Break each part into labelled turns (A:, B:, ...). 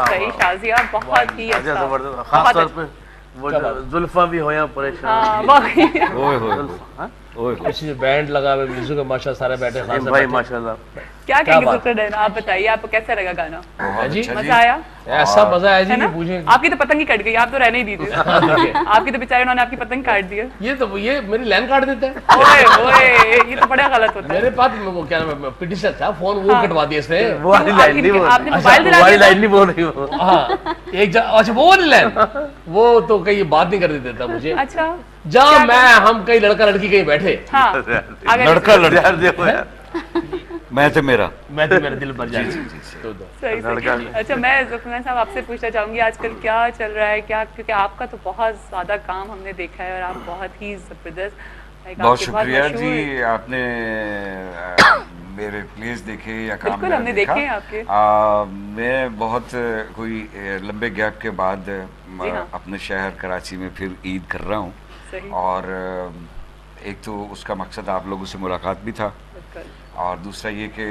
A: सही शाजिया, बहुत ही अच्छा,
B: जबरदस्त। खास तौर पे वो जुल्फा भी होया परेशान।
C: ओए होए किसी बैंड लगा हुआ म्यूजिक का माशा सारे बैठे खास
B: भाई माशाल्लाह।
A: क्या कहेंगे सुल्तान डैन, आप बताइए आपको कैसा लगा गाना?
C: जी
A: मजा आया?
C: ऐसा मजा आया जी, पूछें।
A: आपकी तो पतंग ही कट गई, आप तो रहने ही दीजिए। आपकी तो बेचारे उन्होंने आपकी पतंग काट दी है।
C: ये मेरी लाइन काट देता है।
A: ओए ओए, ये तो बड़ा गलत होता है।
C: मेरे पास वो क्या नाम है पिटिशन था, फोन वो कटवा दिया इसने।
B: वो वाली लाइन नहीं बोल,
A: आपने मोबाइल दिला
B: वाली लाइन नहीं बोल रही हो।
C: हाँ अच्छा वो वाली लाइन, वो तो कहीं बात नहीं कर देता मुझे।
A: अच्छा
C: जहाँ हम कहीं लड़का लड़की कहीं बैठे,
B: लड़का लड़का
C: मैं तो मेरा दिल भर जाए।
A: सही। अच्छा मैं ज़ुल्फ़िकार साहब आपसे पूछना चाहूंगी आजकल क्या चल रहा है, क्या, क्योंकि आपका तो बहुत ज्यादा काम हमने देखा है और आप बहुत ही जबरदस्त।
D: बहुत शुक्रिया जी, आपने मेरे प्लेस देखे या काम
A: बिल्कुल हमने देखे हैं आपके।
D: मैं बहुत कोई लंबे गैप के बाद
A: हाँ।
D: अपने शहर कराची में फिर ईद कर रहा हूँ, और एक तो उसका मकसद आप लोगों से मुलाकात भी था, और दूसरा ये कि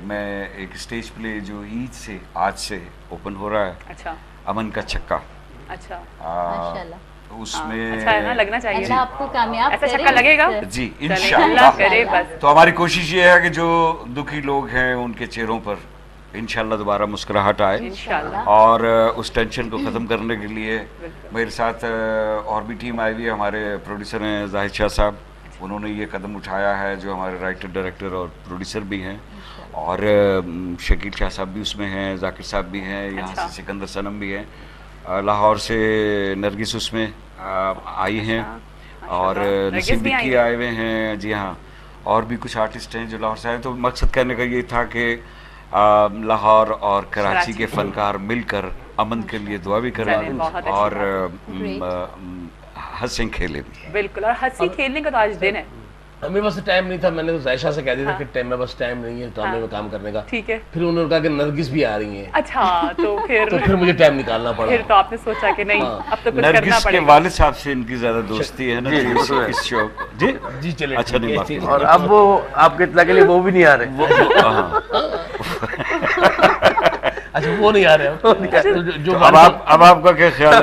D: मैं एक स्टेज प्ले जो ईद से आज से ओपन हो रहा है,
A: अच्छा,
D: अमन का छक्का,
A: अच्छा
D: माशाल्लाह, उसमें
A: अच्छा है ना, लगना चाहिए।
E: अल्लाह आपको कामयाब
A: ऐसा छक्का लगेगा
D: जी इंशाल्लाह
A: करे बस।
D: तो हमारी कोशिश ये है कि जो दुखी लोग हैं उनके चेहरों पर इंशाल्लाह दोबारा मुस्कुराहट आए, और उस टेंशन को ख़त्म करने के लिए मेरे साथ और भी टीम आई हुई है। हमारे प्रोड्यूसर हैं जाहिद शाह साहब, उन्होंने ये कदम उठाया है, जो हमारे राइटर डायरेक्टर और प्रोड्यूसर भी हैं, और शकील शाह साहब भी उसमें हैं, जाकिर साहब भी हैं, यहाँ से सिकंदर सनम भी हैं, लाहौर से नरगिस उसमें आई हैं, और नसीबिकी आए हुए हैं, जी हाँ, और भी कुछ आर्टिस्ट हैं जो लाहौर से आए। तो मकसद कहने का ये था कि लाहौर और कराची के फनकार मिलकर अमन के लिए दुआ भी करें और हंसें खेलें भी।
A: बिल्कुल, और हंसी खेलने का तो आज दिन है।
C: मेरे पास टाइम नहीं था, मैंने तो जायशा से कह दिया था कि मेरे पास टाइम नहीं है ड्रामे में काम करने का।
A: ठीक है।
C: फिर उन्होंने कहा कि नरगिस भी आ रही हैं।
A: अच्छा, तो फिर
C: मुझे टाइम निकालना पड़ा।
A: फिर तो आपने सोचा कि नहीं, अब तो कुछ करना पड़ेगा।
D: नरगिस के वालिद साहब से इनकी ज्यादा दोस्ती है ना इस शो। जी
C: जी चले।
D: अच्छा नहीं बात।
B: और अब वो आपके इत्तला के लिए वो भी नहीं आ रहे।
C: अच्छा वो नहीं आ रहे। जो
D: अब आपका क्या ख्याल है?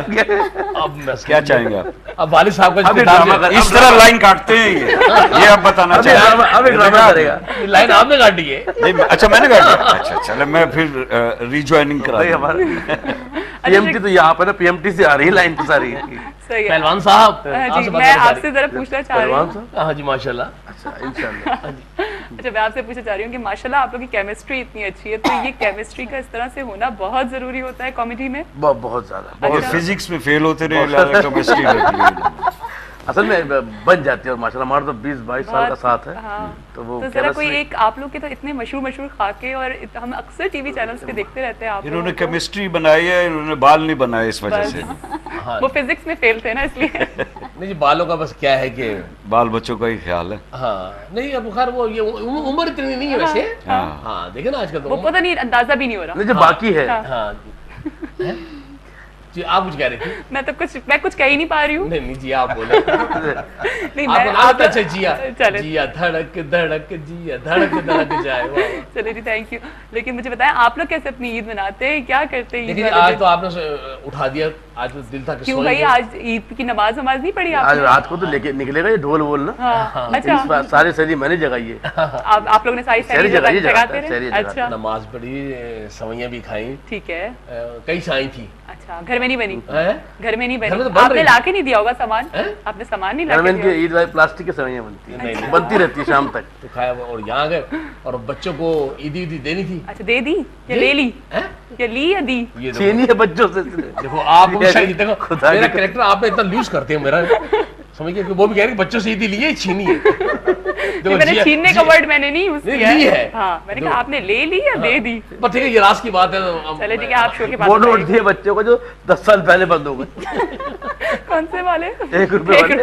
C: अब
D: क्या चाहेंगे आप?
C: अब वालिद साहब का
D: इस तरह लाइन काटते हैं ये आप बताना चाहेंगे?
B: अब ड्रामा करेगा।
C: लाइन आपने काटी है?
D: अच्छा मैंने काटी। अच्छा चलो मैं फिर रीजॉइनिंग करा।
B: पीएमटी तो यहाँ पर ना, पीएमटी से आ रही है लाइन तो सारी।
C: पहलवान साहब
A: जी, मैं आपसे जरा पूछना चाह रही हूँ।
C: हाँ जी माशाल्लाह।
B: अच्छा इंशाल्लाह।
A: अच्छा मैं आपसे पूछना चाह रही हूँ कि माशाल्लाह आप लोग की केमिस्ट्री इतनी अच्छी है, तो ये केमिस्ट्री का इस तरह से होना बहुत जरूरी होता है कॉमेडी में?
B: बहुत ज्यादा।
D: फिजिक्स में फेल होते रहे, केमिस्ट्री
B: असल में बन जाती है, और माशाल्लाह हमारा तो 20-22 साल का साथ है।
A: हाँ।
B: तो वो
A: तो जरा कोई एक, आप लोग के तो इतने मशहूर खाके, और हम अक्सर टीवी चैनल्स पे देखते रहते हैं। आप
D: इन्होंने केमिस्ट्री बनाई है, इन्होंने बाल नहीं बनाए इस वजह से।
A: वो फिजिक्स में फेल थे ना, इसलिए।
C: नहीं जी, बालों का बस क्या है कि
D: बाल बच्चों का ही ख्याल है।
C: हाँ नहीं, अब खैर वो ये उम्र इतनी नहीं है वैसे। हाँ देखिए ना आजकल तो
A: वो पता नहीं, अंदाजा भी नहीं हो रहा।
B: जो बाकी है।
C: हाँ जी, आप कुछ कह रही थी?
A: मैं कुछ कह ही नहीं पा रही हूँ।
C: नहीं जी आप बोले।
A: नहीं
C: आप अच्छा जिया जिया धड़क धड़क जिया धड़क धड़क जाए।
A: चलिए जी, थैंक यू। लेकिन मुझे बताएं आप लोग कैसे अपनी ईद मनाते हैं, क्या करते हैं?
C: लेकिन आज तो आपने उठा दिया, आज तो दिल था कि
A: क्यों भाई, आज ईद की नमाज नहीं पढ़ी आपने?
B: आज रात को तो लेके निकलेगा ये ढोल वोल ना। अच्छा सारी शहरी मैंने जगाई है।
A: आप लोग ने सारी शहरी जगाते रहे? अच्छा,
C: नमाज पढ़ी, सवैयां भी खाई।
A: ठीक है।
C: कई साई थी।
A: अच्छा, घर में नहीं बनी? घर में नहीं
C: घर में
A: बनी।
C: तो
A: आपने लाके नहीं दिया होगा सामान? आपने सामान नहीं लाके दिया?
B: ईद वाली प्लास्टिक की सवैयां बनती है, बनती रहती है शाम तक।
C: तो खाया और यहाँ गए, और बच्चों को ईदी देनी थी।
A: अच्छा, दे दी या ले ली? या ली या दी?
B: छीनी है बच्चों से।
C: देखो आप देखो मेरा कैरेक्टर आप इतना लूज करते हो मेरा, समझिए कि वो भी कह रहे बच्चों से ईदी लिए छीनी है।
A: मैंने छीनने का वर्ड मैंने नहीं यूज किया
C: है।
A: हाँ, मैंने कहा आपने ले ली या दे दी?
C: पर ठीक है, ये राज की बात है।
A: चले ठीक है, आप शो के पास
B: वो नोट दिए बच्चों को जो 10 साल पहले बंद हो गए।
A: कौन से वाले?
B: 1 रुपए वाले।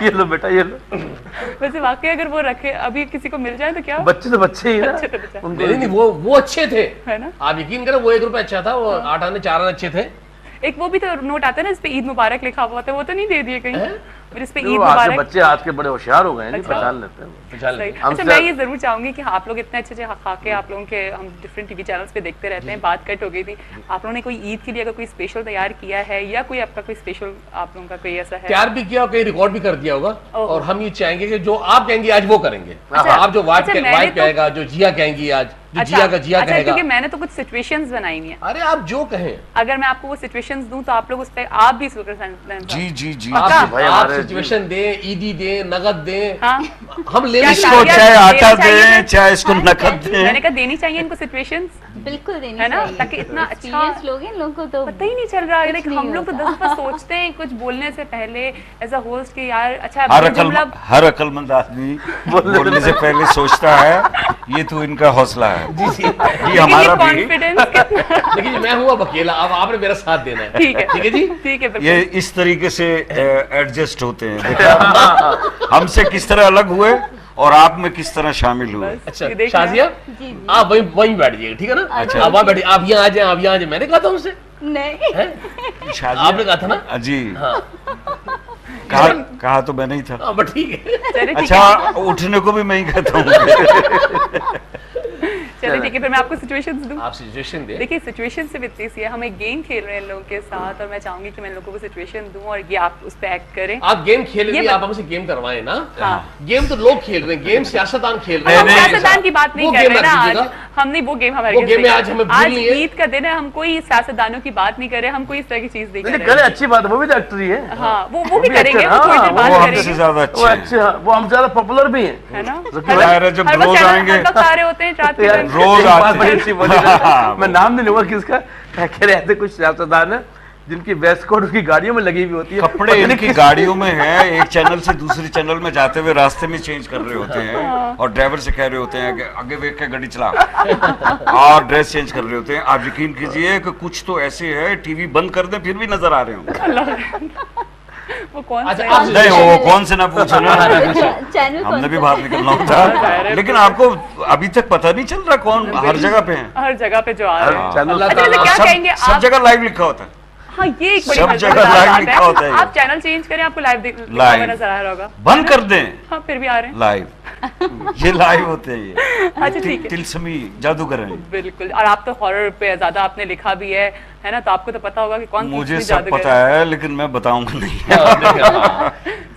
B: ये लो बेटा, ये लो।
A: वैसे वाकई अगर वो रखे अभी किसी को मिल जाए तो क्या?
B: बच्चे तो बच्चे ही ना।
C: नहीं, वो अच्छे थे,
A: है ना?
C: आप यकीन करें, वो 1 रुपया अच्छा था, वो 8 आने 4 आने अच्छे थे।
A: एक वो भी तो नोट आता है ना, इस पे ईद मुबारक लिखा हुआ था, वो तो नहीं दे दिए कहीं? फिर इस पे
B: तो
A: ईद
B: आज के
A: मुबारक।
B: बच्चे आज के बड़े होशियार हो गए हैं,
A: अच्छा।
B: पहचान लेते हैं।
A: सही। अच्छा, मैं ये जरूर चाहूंगी कि आप लोग इतने अच्छे खाके आप लोगों के हम डिफरेंट टीवी चैनल्स पे देखते रहते हैं, बात कट हो गई थी, आप लोगों ने कोई ईद के लिए अगर कोई स्पेशल तैयार किया है या कोई आपका कोई स्पेशल आप लोगों का कोई ऐसा है?
C: तैयार भी किया और कहीं रिकॉर्ड भी कर दिया होगा, और हम ये चाहेंगे कि जो आप कहेंगे आज वो करेंगे।
A: अच्छा,
C: आप जो वाइफ
A: अच्छा, मैंने तो-
C: कहेगा, जो जिया कहेंगी आज, जो
A: अच्छा,
C: जिया का जिया
A: अच्छा,
C: कहेगा।
A: क्योंकि मैंने तो कुछ सिचुएशंस बनाई नहीं है,
C: अरे आप जो कहें,
A: अगर मैं आपको वो सिचुएशंस दूं तो आप लोग उस पे आप भी
D: जी जी जी
A: पक्का?
C: आप
B: भाई
C: आप
B: हमारे-
C: सिचुएशन दें, ईदी दें, नगद दें,
A: हाँ?
C: हम ले
A: क्या
C: लेंगे।
D: इसको
A: क्या
D: चाहे
A: देना
D: आटा
A: चाहिए
D: दें,
A: फिर?
D: चाहे इसको नकद
A: मैंने
D: दें।
A: कहा देनी चाहिए इनको सिचुएशंस,
E: बिल्कुल देनी
A: है ना,
E: चाहिए।
A: ताकि इतना अच्छा
E: Experience लोग हैं, लोगों को तो
A: पता ही नहीं चल रहा है।
E: कुछ
A: हम
E: नहीं
A: लोग तो
E: होता।
A: 10 दफा सोचते हैं कुछ बोलने से पहले एज अ होस्ट कि यार अच्छा
D: हर अक्लमंद आदमी बोलने से पहले सोचता है, ये तो इनका हौसला है। ये हमारा भी।
A: कॉन्फिडेंस कितना
C: लेकिन मैं हूँ अब अकेला, अब आपने मेरा साथ देना है।
A: ठीक है,
C: ठीक है जी।
A: ठीक है,
D: ये
A: बिल्कुल।
D: इस तरीके से एडजस्ट होते हैं। देखा हमसे किस तरह अलग हुए और आप में किस तरह शामिल हुए।
A: बस,
C: अच्छा
A: ये देखना।
C: शाजिया,
E: जी जी
C: आप वहीं बैठ जाइए, ठीक है ना?
E: अच्छा।
C: आप वहाँ बैठिए, आप यहाँ आ जाए, आप यहाँ आ जाए। मैंने कहा था उनसे,
E: नहीं
C: हैं?
D: शाजिया?
C: आपने कहा था ना?
D: जी
C: हाँ
D: कहा तो मैं नहीं था।
C: हाँ, बट ठीक है।
A: चलिए ठीक
D: अच्छा,
A: है,
D: उठने को भी मैं ही कहता हूँ।
A: चलिए ठीक है, फिर मैं आपको सिचुएशंस दूं।
C: आप सिचुएशन दे।
A: देखिए सिचुएशन से इतनी सी है, हम एक गेम खेल रहे हैं इन लोगों के साथ और मैं चाहूंगी कि मैं इन लोगों को सिचुएशन दूं और ये आप उस पे एक्ट करें।
C: आप गेम खेल रहे
A: ये
C: हैं, आप हमसे गेम करवाएं ना।
A: हाँ।
C: गेम तो लोग खेल रहे हैं, गेम सियासतदान खेल रहे
D: नहीं,
C: हैं।
A: हम
D: नहीं,
A: सियासतदान की बात नहीं
C: वो
A: कर
C: गेम
A: रहे ना
C: रख
A: आज,
C: दीजिएगा।
A: हम नहीं वो गेम हमारे
C: वो
A: against
C: गेम में
A: नहीं
C: आज
A: कर
C: हमें
A: रहे।
C: भूल नहीं है।
A: ईद का दिन है, हम कोई सियासतदानों की बात नहीं कर रहे, हम कोई इस तरह की चीज नहीं कर
B: नहीं
A: रहे
B: करे, अच्छी बात है, वो भी तो एक्टर ही है।
A: हाँ वो भी
B: भी
A: करेंगे,
B: actor,
A: वो थोड़ी देर
B: हाँ,
A: बाद
D: वो हमसे
A: करेंगे,
D: ज्यादा
B: वो
D: अच्छे हैं।
B: अच्छा, वो हम ज्यादा पॉपुलर भी हैं।
A: है ना?
B: जबकि
A: हर
D: जाहिर है,
A: वक्त-
D: जब
A: हर वक्त
D: रोज
A: चैनल-
D: आएंगे-
A: हर वक्त आ रहे होते हैं रात के
B: यार,
A: टाइम।
D: रोज
B: एक बात
D: आते
B: बड़ी
D: हैं।
B: अच्छी बोली ना, मैं नाम नहीं लूंगा किसका, कह रहे ऐसे कुछ सियासतदान है जिनकी वेस्ट कोट उसकी गाड़ियों में लगी हुई होती है,
D: कपड़े
B: पता नहीं
D: इनकी
B: किस-
D: गाड़ियों में है, एक चैनल से दूसरी चैनल में जाते हुए रास्ते में चेंज कर रहे होते हैं और ड्राइवर से कह रहे होते हैं कि आगे देख के गाड़ी चला और ड्रेस चेंज कर रहे होते हैं। आप यकीन कीजिए कि कुछ तो ऐसे है, टीवी बंद कर दें फिर भी नजर आ रहे होंगे।
A: वो कौन सा
C: अच्छा,
A: है?
C: आप-
D: नहीं, वो कौन से ना पूछो ना,
E: चैनल कौन
D: हमने भी
E: सा
D: बाहर
E: है?
D: निकलना होता, लेकिन आपको अभी तक पता नहीं चल रहा कौन हर जगह पे है।
A: हर जगह पे जो आ रहे हैं।
B: चैनल
C: अल्लाह
A: अच्छा
C: ताला-
A: तो क्या
D: सब
A: कहेंगे
D: सब
A: आप?
D: जगह लाइव लिखा होता है।
A: हाँ ये एक बड़ी
D: सब
A: मजेदार
D: जगह live
A: बात
D: लिखा होता है।
A: आप चैनल चेंज करें, आपको लाइव लिखा हुआ
D: Live।
A: नजर आ रहा होगा।
D: बंद कर दें,
A: हाँ फिर भी आ रहे हैं।
D: लाइव ये लाइव होते हैं ये।
A: अच्छा ठीक है,
D: तिलस्मी जादूगर हैं।
A: बिल्कुल। और आप तो हॉरर पे ज्यादा आपने लिखा भी है ना, तो आपको तो पता होगा कि कौन
D: मुझे
A: किसमें
D: सब
A: जादूगर
D: पता है लेकिन मैं बताऊंगा नहीं।
C: हाँ, देखिए, हाँ,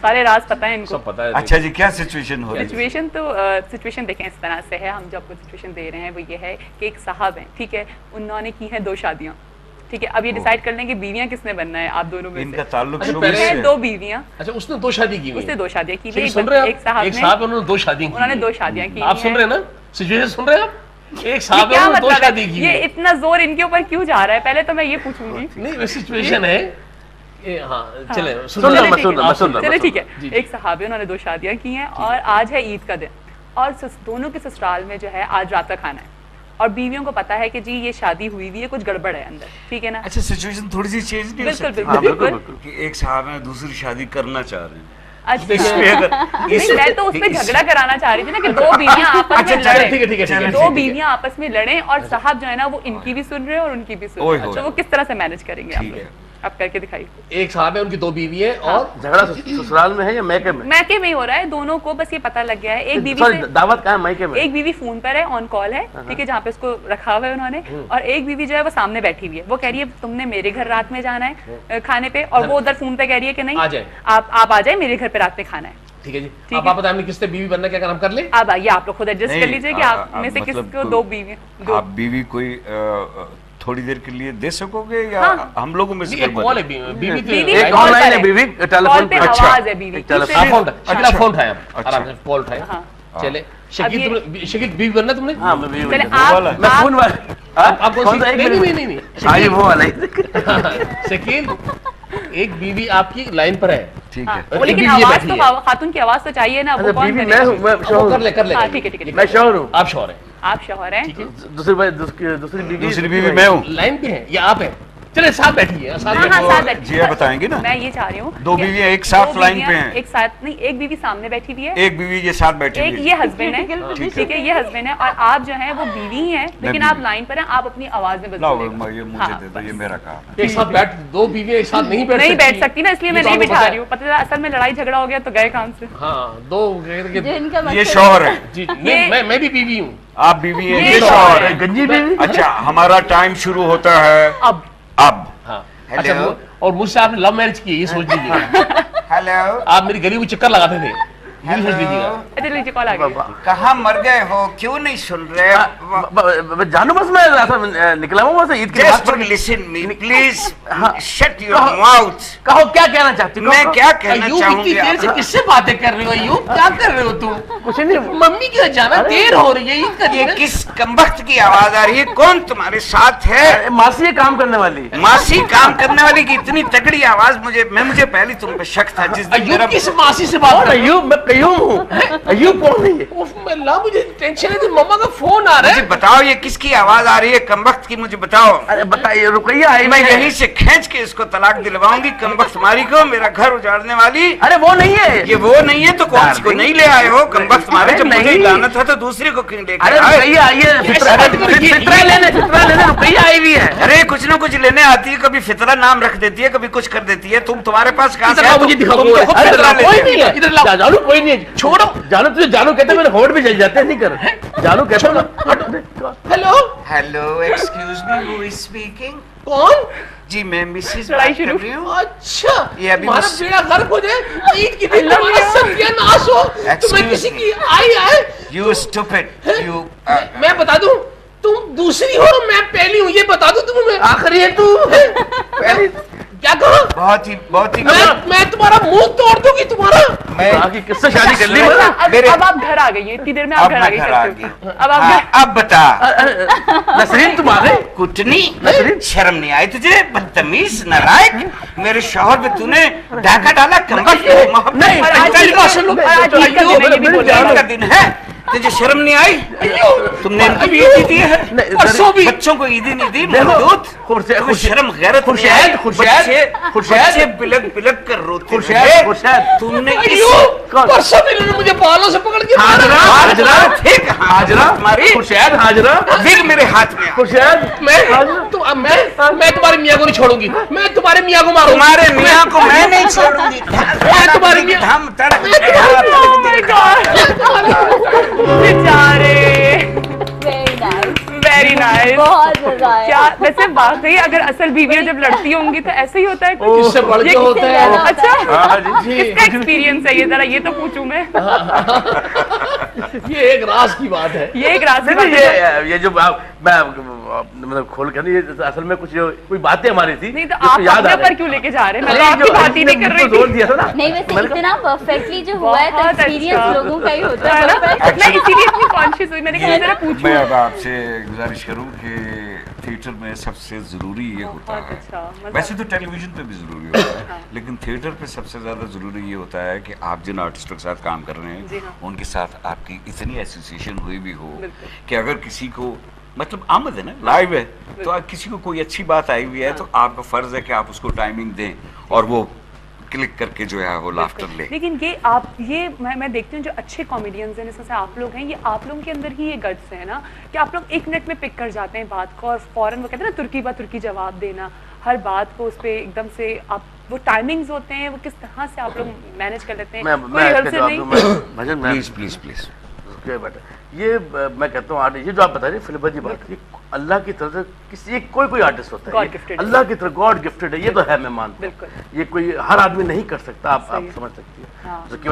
A: सारे राज पता है इनको।
C: सब पता है।
D: अच्छा जी, क्या सिचुएशन हो रही है?
A: सिचुएशन तो सिचुएशन देखें इस तरह से है, हम जो आपको सिचुएशन दे रहे हैं वो ये है कि एक साहब हैं, ठीक है, उन्होंने की है 2 शादियां, ठीक है। अब ये डिसाइड कर लें कि बीवियां किसने बनना है आप दोनों में
D: इनका
A: से।
D: ताल्लुक
C: अच्छा,
D: शुरू
C: पहले
D: से
A: है
D: है।
A: 2 बीवियां,
C: अच्छा, उसने 2 शादी की हुई
A: उसने
C: है।
A: 2 शादियां की
C: ठीक है,
A: हुई,
C: सुन रहे हैं
A: एक
C: आप?
A: साहब
C: एक
A: ने
C: साहब उन्होंने 2 शादियां की
A: उन्होंने
C: हैं।
A: 2 शादियां की
C: आप सुन रहे हैं ना? सिचुएशन सुन रहे हैं आप? एक
A: ये
C: साहब
A: क्या
C: उन्होंने 2
A: मतलब
C: शादी
A: है?
C: की
A: ये
C: है।
A: इतना जोर इनके ऊपर क्यों जा रहा है, पहले तो मैं ये पूछूंगी।
C: नहीं, वो सिचुएशन है। हाँ, चले
B: सुन रहा हूं,
A: चलिए
B: मैं
A: ठीक
B: सुन रहा हूं,
A: है।
B: मैं सुन रहा हूं,
A: चलिए
B: मैं
A: ठीक
B: सुन
A: है,
C: जी, जी।
A: एक साहब है, उन्होंने 2 शादियां की हैं और आज है ईद का दिन और दोनों के ससुराल में जो है आज रात का खाना है और बीवियों को पता है कि जी ये शादी हुई हुई है, कुछ गड़बड़ है अंदर, ठीक है ना?
D: अच्छा, सिचुएशन थोड़ी सी चेंज नहीं हो
A: बिल्कुल
D: सकती?
B: हाँ,
A: बिल्कुल
B: बिल्कुल
A: बिल्कुल।
B: बिल्कुल।
D: कि एक साहब है दूसरी शादी करना चाह रहे हैं।
A: अच्छा
D: इसमें अगर
A: नहीं, मैं तो उस पर झगड़ा कराना चाह रही थी ना कि 2 बीवियां आपस
C: अच्छा,
A: में
C: चलो,
A: लड़े,
C: ठीक है, ठीक है, ठीक है,
A: 2
C: ठीक है।
A: बीवियां आपस में लड़े और साहब जो है ना वो इनकी भी सुन रहे हैं और उनकी भी सुन
D: ओए
A: रहे हैं,
D: होए।
A: तो वो किस तरह से मैनेज करेंगे आप
D: ठीक
A: लोग?
D: है।
A: आप करके दिखाइए।
C: एक साहब है, उनकी 2 बीवी है और
B: झगड़ा ससुराल में है या मैके में?
A: मैके में ही हो रहा है, दोनों को बस ये पता लग गया है। एक बीवी
B: सॉरी,
A: से
B: दावत कहाँ है? मैके में?
A: एक बीवी फोन पर है, ऑन कॉल है, ठीक है, जहाँ पे उसको रखा हुआ है उन्होंने, और एक बीवी जो है वो सामने बैठी हुई है, वो कह रही है तुमने मेरे घर रात में जाना है खाने पे, और वो उधर फोन पे कह रही है कि नहीं
C: आ जाए।
A: आप आ जाए, मेरे घर पे रात में खाना है।
C: ठीक है जी।
A: ठीक
C: अब
A: है।
C: आप बताएं हमने किससे बीवी बनना, क्या काम कर ले?
A: अब आइए आप लोग खुद एडजस्ट कर
D: नहीं,
A: लीजिए कि आप में से
D: मतलब
A: किसको 2 बीवी
D: आप बीवी कोई थोड़ी देर के लिए दे सकोगे या
A: हाँ।
D: हम लोगों में से
C: एक
D: कोई
C: कॉल
D: बने?
C: है बीवी तो
A: बीवी
B: एक
A: कॉल
B: ऑनलाइन
A: पर
B: है
A: है।
B: बीवी,
A: कॉल
B: टेलीफोन
A: पे
B: पे।
D: अच्छा।
A: आवाज है बीवी
B: एक टेलीफोन।
C: हाँ, फोन अकेला
D: अच्छा।
C: फोन उठाया
D: अच्छा।
C: आराम से कॉल उठाया।
A: हाँ।
C: चले शकील,
A: ये-
C: तुमने शकील बीवी बनना तुमने?
B: हाँ, मैं बीवी
A: चले
B: हूँ।
A: आप
D: वाला है।
B: मैं फोन वाला। हाँ?
C: आप कौन
B: कौन
C: सी?
B: सा? एक
C: नहीं
B: मिनट।
C: नहीं नहीं
B: हाँ, ये वो वाला ही।
C: शकील, एक बीवी आपकी लाइन पर है।
D: ठीक
A: हाँ,
D: है।
A: वो लेकिन
C: बीवी ये
A: आवाज
C: बैठी
A: तो खातून की आवाज तो चाहिए ना, वो
B: अच्छा,
A: कौन
B: बीवी
A: करेगा?
B: मैं हूँ, मैं
C: वो
B: शौहर
C: कर
B: हूँ।
C: ले कर ले
A: हाँ
C: कर ले।
A: ठीक है ठीक है ठीक
B: मैं
A: है।
B: शौहर हूँ।
C: आप शौहर हैं,
A: आप शौहर हैं,
C: ठीक है।
B: दूसरी भाई दूसरी बीवी
D: दूसरी बीवी मैं हूँ।
C: लाइन पे है या आप है? चले साथ बैठिए, साथ
A: हाँ,
C: बैठिए।
A: साथ बैठिए।
D: जिया बताएंगे ना।
A: मैं ये चाह रही हूँ
D: दो
A: कि
D: बीवियां एक साथ
A: दो
D: लाइन पे
A: बीवियां
D: हैं।
A: एक साथ नहीं, एक बीवी सामने बैठी हुई है,
D: एक बीवी ये साथ बैठी
A: एक
D: हुई
A: ये
D: है।
A: हस्बैंड है, ठीक है, ये हस्बैंड है, और आप जो है वो बीवी ही हैं, लेकिन आप लाइन पर हैं, आप अपनी आवाज में बस
D: लाओ
A: बोलिएगा।
D: ये मुझे
A: हाँ,
D: दे दो, ये मेरा काम है।
C: एक साथ बैठ, दो बीवियां एक साथ नहीं बैठ
A: नहीं
C: सकती।
A: बैठ सकती ना, इसलिए मैं
C: ये तो
A: नहीं
C: आपको
A: बिठा
C: पता
A: रही हूँ, पता है असल में लड़ाई झगड़ा हो गया तो गए काम से।
C: हाँ, दो
E: जो इनका
D: ये
E: मकसद
D: शौहर है,
C: जी, मैं भी बीवी हूँ।
D: आप बीवी हैं,
A: ये
D: ये शौहर है।
B: गंजी बीवी।
D: अच्छा, हमारा टाइम शुरू होता है
A: अब
D: अब।
C: हाँ,
D: Hello.
C: अच्छा, और मुझसे आपने लव मैरिज की है, ये सोच लीजिएगा।
D: हेलो,
C: आप मेरी गली में चक्कर लगाते थे, ये भी सोच लीजिएगा।
A: अच्छा लीजिए कॉल आ गई।
D: कहाँ मर गए हो, क्यों नहीं सुन रहे?
B: जानू बस मैं ऐसा निकला हूँ वहाँ से ईद के बाद।
D: Just listen me, please.
B: हाँ।
D: Shut your
B: कहो।
D: mouth.
B: कहो क्या कहना चाहती हो?
D: मैं
B: कहो,
D: क्या कहना
C: अयूब,
D: चाहूंगी
C: इतनी देर से
D: आप?
C: किससे बातें कर रहे हो अयूब? क्या कर रहे हो तुम?
B: कुछ नहीं।
C: मम्मी के जाना देर हो रही है, ईद का
D: ये
C: दिन है।
D: किस कमबख्त की आवाज आ रही है? कौन तुम्हारे साथ है?
B: अरे, मासी ये काम करने वाली।
D: मासी काम करने वाली की इतनी तगड़ी आवाज, मुझे पहले तुम पे शक था जिस दिन
C: अयूब
D: मेरा
C: किस मासी से बात
B: कौन
C: कर रहे हो?
B: अयूब? मैं कयूम हूँ। अयूब कौन है ये?
C: उफ, अल्लाह, मुझे टेंशन है कि मम्मा का फोन आ रहा
D: मुझे
C: है।
D: बताओ ये किसकी आवाज आ रही है कमबख्त की, मुझे बताओ।
B: अरे बताइए, रुकैया आई
D: मैं
B: है।
D: यहीं से खींच के इसको तलाक दिलवाऊंगी कमबख्त मारी को, मेरा घर उजाड़ने वाली।
B: अरे वो नहीं है
D: ये वो नहीं है तो कौन सी को नहीं ले आए हो कमबख्त मारे? जब मुझे
B: नहीं।
D: लाना था तो दूसरे को क्यों लेकर
B: अरे
D: आए?
B: रुकैया आई है, फितरा लेने रुकैया आई हुई है।
D: अरे कुछ ना कुछ लेने आती है, कभी फितरा नाम रख देती है, कभी कुछ कर देती है। तुम्हारे पास कहाँ से
C: इधर
D: है?
C: आओ, मुझे दिखाओ।
D: तुम तो खुद
C: अरे
D: फितरा लेती
C: कोई
D: हो।
C: नहीं है, इधर लाओ।
B: जानू कोई नहीं है।
C: छोड़ो।
B: जानू तुझे जानू कहते मेरे होठ भी जल जाते हैं, नहीं कर। जानू कहते हो ना।
C: Hello,
D: hello, excuse me, who is speaking?
C: कौन?
D: जी मैं मिसेस
A: लड़ाई
D: बात कर
A: शुरू।
D: रही हूँ।
C: अच्छा,
D: ये अभी
C: हमारा
D: बस-
C: बेड़ा गर्क हो जाए, ईद की दिन हमारा सत्यानाश हो, तो मैं
D: Excuse
C: किसी
D: me.
C: की आए
D: You stupid, you.
C: मैं बता दूं, तुम दूसरी हो, मैं पहली हूँ, ये बता दूं तुम्हें मैं।
B: आखिरी है तू। पहली
C: क्या कहा?
D: बहुत ही
C: मैं तुम्हारा मुंह तोड़ दूंगी तुम्हारा।
D: मैं
B: आगे किससे शादी कर ली?
A: अच्छा,
D: मेरे-
A: अब आप घर आ गई हैं, इतनी देर में आप
D: अब
A: घर आ
D: मैं
A: गई
D: घर आ
A: सकते हो।
D: गई।
A: अब आप
D: हाँ,
A: घर-
D: अब बता
B: नसरीन तुम आ गए?
D: कुटनी,
B: नसरीन?
D: शर्म नहीं आई तुझे? बदतमीज, नालायक, मेरे शौहर पे तूने डाका डाला। कमबख्त मोहब्बत
B: नहीं,
A: और आज
D: का
A: ईद
D: लिबास
A: का-
D: लो।
A: और आज ईद का दिन है, ये भी
B: मेरे
A: बोलिए।
B: जान-
D: का दिन है, तुझे शर्म नहीं आई? तुमने इनकी भी ईदी दी है?
B: नहीं,
D: परसों भी बच्चों को ईदी नहीं दी? मौजूद तुम्हें शर्म गैरत नहीं आई? बच्चे बिलक बिलक कर रोते हैं। तुमने
C: परसों भी इन्होंने मुझे बालों से पकड़ के
B: हाजरा, हाजरा,
D: ठीक
B: हाजरा,
D: तुम्हारी
B: खुर्शैद हाजरा,
D: विग मेरे हाथ में आ।
B: खुर्शैद
C: मैं तुम्हारे मियाँ को नहीं छोड़ूंगी, मैं तुम्हारे मियाँ को मारूंगी।
D: तुम्हारे मियाँ को मैं नहीं छोड़ूंगी।
C: मैं तुम्हारी मियाँ-
D: धम तड़क
A: Oh my God! बेचारे,
E: वेरी नाइस,
A: very nice.
E: बहुत मजा आया।
A: क्या वैसे वाकई अगर असल बीवियां जब लड़ती होंगी तो ऐसे ही होता है कुछ?
C: इससे बढ़ के
A: ये
C: होता
A: किससे
C: है।
A: ज्यादा अच्छा,
B: हाँ जी।
A: किसका एक्सपीरियंस है ये, जरा ये तो पूछूं मैं।
C: ये एक राज की बात है।
A: ये एक रास्ते
B: नहीं, ये जो मैं मतलब खोल कर नहीं, ये असल में कुछ कोई बातें हमारी थी
A: नहीं तो
B: जिसको
A: आप
B: याद आ
A: अपने
B: रही।
A: पर क्यों लेके जा रहे हैं? मैं
B: नहीं,
A: तो आपकी
B: जो
A: बात ही नहीं कर रही
B: जिसको जोर
A: थी।
B: दिया था ना।
E: नहीं वैसे
B: मैंने कहा-
E: इतना परफेक्टली जो हुआ है तो
A: बहुत
E: एक्सपीरियंस
A: अच्छा।
E: लोगों का ही होता
A: है
E: है
A: ना?
E: perfect।
A: मैं इसीलिए इतनी कॉन्शियस हुई, मैंने कहा जरा पूछूं।
D: मैं अब आपसे गुजारिश करूं कि थिएटर में सबसे जरूरी ये होता
A: बहुत
D: है,
A: अच्छा, मजा-
D: वैसे तो टेलीविजन पे भी जरूरी होता है, लेकिन थिएटर पे सबसे ज्यादा जरूरी ये होता है कि आप जिन आर्टिस्टों के साथ काम कर रहे
A: जी
D: हैं
A: हाँ।
D: उनके साथ आपकी इतनी एसोसिएशन हुई भी हो
A: बिल्कुल।
D: कि अगर किसी को मतलब आमद है ना, लाइव है, तो अगर किसी को कोई अच्छी बात आई हुई है तो आपका फर्ज है कि आप उसको टाइमिंग दें और वो क्लिक करके जो है वो लाफ्टर ले।
A: लेकिन ये मैं देखती हूँ जो अच्छे कॉमेडियंस हैं जैसे आप लोग हैं, ये आप लोगों के अंदर ही ये गट्स है ना कि आप लोग 1 मिनट में पिक कर जाते हैं बात को और फौरन वो कहते हैं ना तुर्की बा तुर्की जवाब देना, हर बात को उस पर एकदम से आप वो टाइमिंग्स होते हैं वो किस तरह से आप लोग मैनेज कर लेते हैं?
B: मैं
A: कोई
B: इसका
A: rehearsal
B: जवाब
A: नहीं?
B: दूं, मैं- भजन मैं
D: प्लीज प्लीज प्लीज।
B: क्या बेटा, ये मैं कहता हूँ आर्टिस्ट, ये जो आप बता रहे हैं फिल्म की बात, ये अल्लाह की तरफ से किसी कोई आर्टिस्ट होता है,
A: God
B: ये
A: gifted है।
B: अल्लाह की तरफ गॉड गिफ्टेड है, ये तो है, मैं मानता हूँ।
A: बिल्कुल।
B: ये कोई हर आदमी नहीं कर सकता, आप
A: सही है।
B: समझ सकती है।
A: हाँ।
B: जो कि